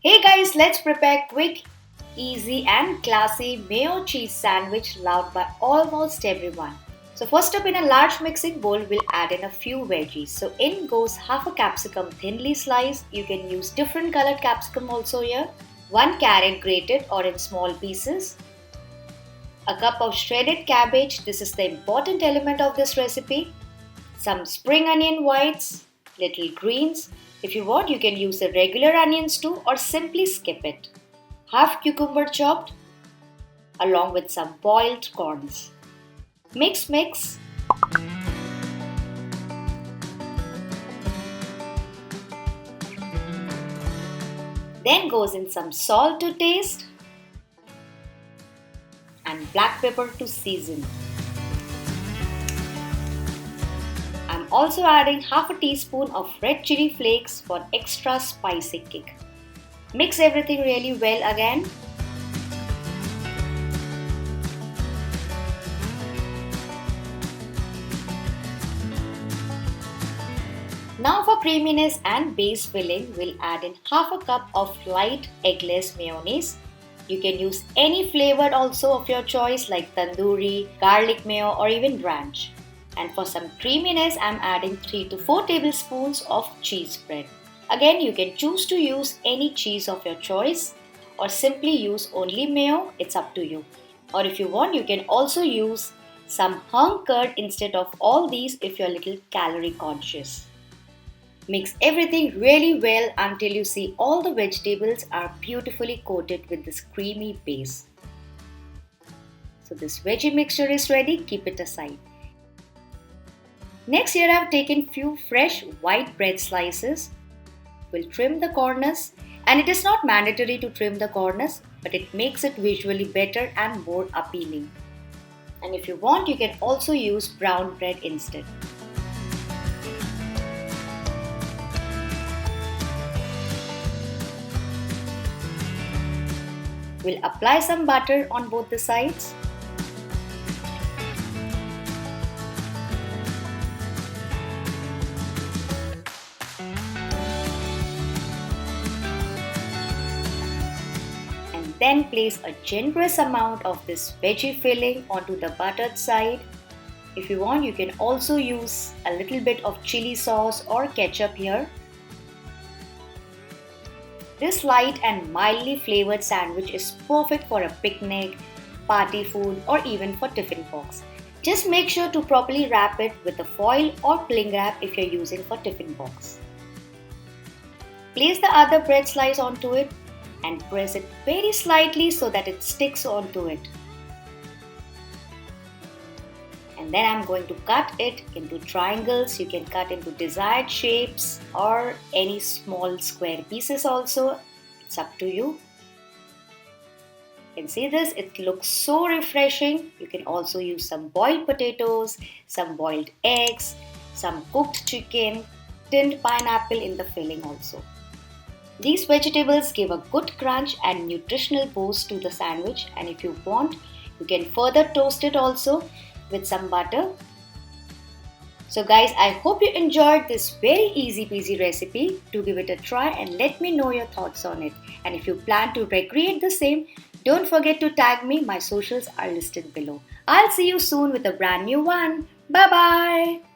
Hey guys, let's prepare quick, easy and classy mayo cheese sandwich loved by almost everyone. So first up, in a large mixing bowl, we'll add in a few veggies. So in goes half a capsicum thinly sliced. You can use different colored capsicum also here. 1 carrot grated or in small pieces. A cup of shredded cabbage. This is the important element of this recipe. Some spring onion whites, little greens. If you want, you can use the regular onions too or simply skip it. Half cucumber chopped along with some boiled corns. Mix. Then goes in some salt to taste and black pepper to season. I'm also adding half a teaspoon of Red Chili Flakes for extra spicy kick. Mix everything really well again. Now for creaminess and base filling, we'll add in half a cup of light eggless mayonnaise. You can use any flavor also of your choice like tandoori, garlic mayo or even ranch. And for some creaminess, I'm adding 3 to 4 tablespoons of cheese spread. Again, you can choose to use any cheese of your choice or simply use only mayo, it's up to you. Or if you want, you can also use some hung curd instead of all these if you're a little calorie conscious. Mix everything really well until you see all the vegetables are beautifully coated with this creamy base. So this veggie mixture is ready, keep it aside. Next, here I have taken few fresh white bread slices. We'll trim the corners, and it is not mandatory to trim the corners, but it makes it visually better and more appealing. And if you want, you can also use brown bread instead. We'll apply some butter on both the sides. And then place a generous amount of this veggie filling onto the buttered side. If you want, you can also use a little bit of chili sauce or ketchup here. This light and mildly flavored sandwich is perfect for a picnic, party food or even for tiffin box. Just make sure to properly wrap it with a foil or cling wrap if you're using for tiffin box. Place the other bread slice onto it and press it very slightly so that it sticks onto it. And then I'm going to cut it into triangles. You can cut into desired shapes or any small square pieces also. It's up to you. You can see this, it looks so refreshing. You can also use some boiled potatoes, some boiled eggs, some cooked chicken, tinned pineapple in the filling also. These vegetables give a good crunch and nutritional boost to the sandwich, and if you want, you can further toast it also with some butter. So guys, I hope you enjoyed this very easy peasy recipe. Do give it a try and let me know your thoughts on it. And if you plan to recreate the same, don't forget to tag me. My socials are listed below. I'll see you soon with a brand new one. Bye bye.